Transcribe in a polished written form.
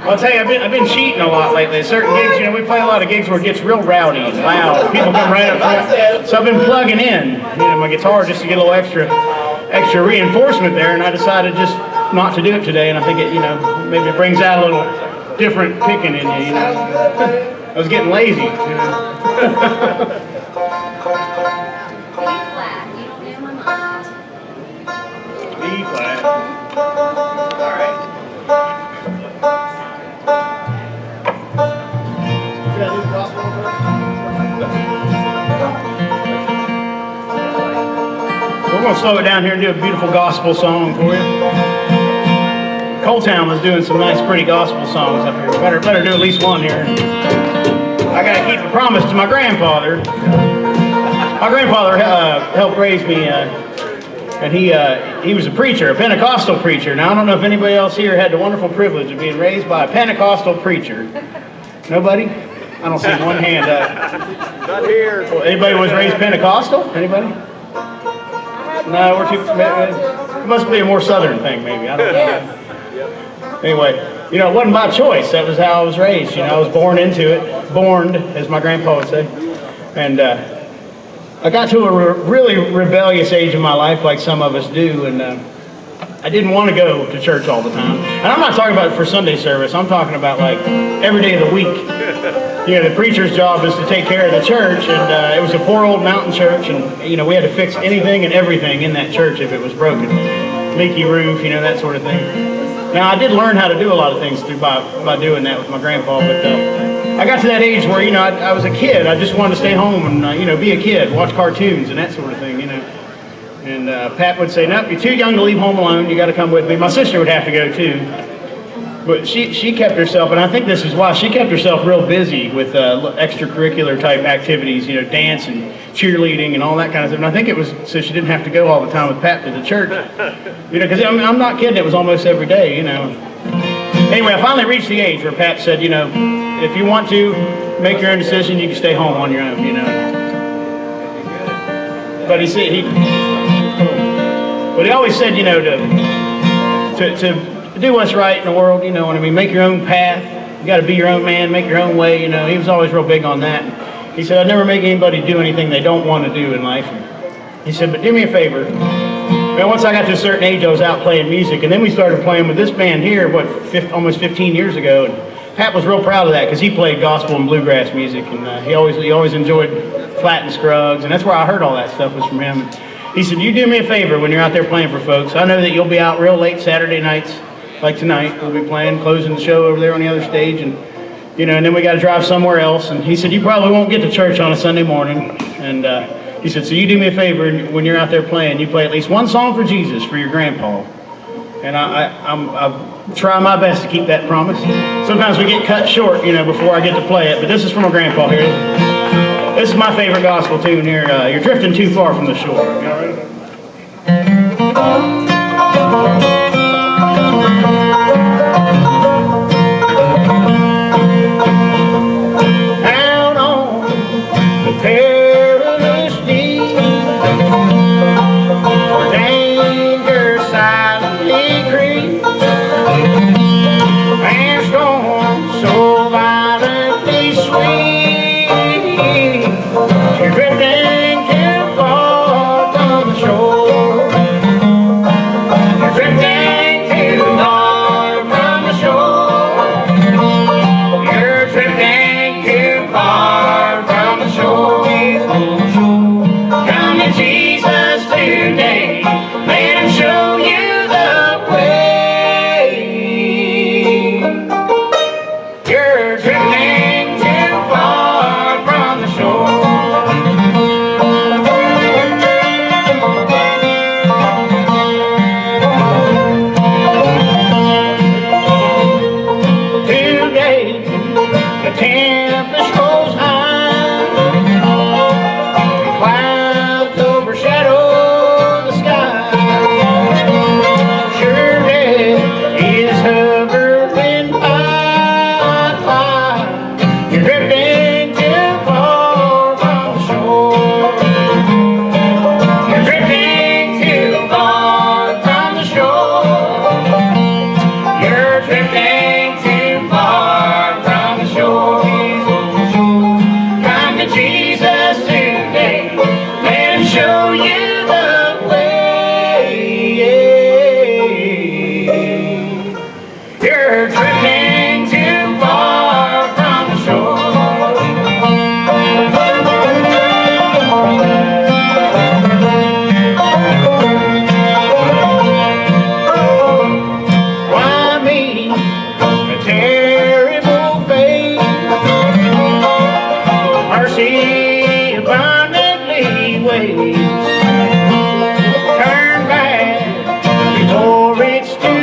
I'll tell you, I've been cheating a lot lately. Certain gigs, we play a lot of gigs where it gets real rowdy and loud. People come right up front. So I've been plugging in, my guitar just to get a little extra reinforcement there, and I decided just not to do it today. And I think it, maybe it brings out a little different picking in you. I was getting lazy. B flat. You don't know my mind. B flat. All right. Should I do the gospel first? We're going to slow it down here and do a beautiful gospel song for you. Coletown was doing some nice, pretty gospel songs up here. Better do at least one here. I got to keep a promise to my grandfather. My grandfather helped raise me, and he was a preacher, a Pentecostal preacher. Now, I don't know if anybody else here had the wonderful privilege of being raised by a Pentecostal preacher. Nobody? I don't see one hand up. Not here. Well, anybody was raised Pentecostal? Anybody? No, we're too. It must be a more southern thing, maybe. I don't know. Anyway, it wasn't by choice. That was how I was raised. I was born into it, borned, as my grandpa would say. And I got to a really rebellious age in my life, like some of us do, and I didn't want to go to church all the time. And I'm not talking about for Sunday service. I'm talking about like every day of the week. The preacher's job is to take care of the church, and it was a poor old mountain church, and we had to fix anything and everything in that church if it was broken. Leaky roof, that sort of thing. Now, I did learn how to do a lot of things by doing that with my grandpa, but I got to that age where, I was a kid. I just wanted to stay home and, be a kid, watch cartoons and that sort of thing, And Pat would say, nope, you're too young to leave home alone. You got to come with me. My sister would have to go, too. But she kept herself, and I think this is why, she kept herself real busy with extracurricular type activities, dance and cheerleading and all that kind of stuff. And I think it was so she didn't have to go all the time with Pat to the church. Because I'm not kidding, it was almost every day, Anyway, I finally reached the age where Pat said, if you want to make your own decision, you can stay home on your own, But he said, he always said, to do what's right in the world, make your own path. You got to be your own man, make your own way, He was always real big on that. He said, I'd never make anybody do anything they don't want to do in life. He said, but do me a favor. Once I got to a certain age, I was out playing music, and then we started playing with this band here, almost 15 years ago. And Pat was real proud of that because he played gospel and bluegrass music, and he always enjoyed Flat and Scruggs, and that's where I heard all that stuff was from him. He said, you do me a favor when you're out there playing for folks. I know that you'll be out real late Saturday nights. Like tonight, we'll be playing, closing the show over there on the other stage, and and then we got to drive somewhere else. And he said, you probably won't get to church on a Sunday morning. And he said, so you do me a favor when you're out there playing, you play at least one song for Jesus for your grandpa. And I try my best to keep that promise. Sometimes we get cut short, before I get to play it. But this is from my grandpa here. This is my favorite gospel tune here. You're drifting too far from the shore. You all right? it's true.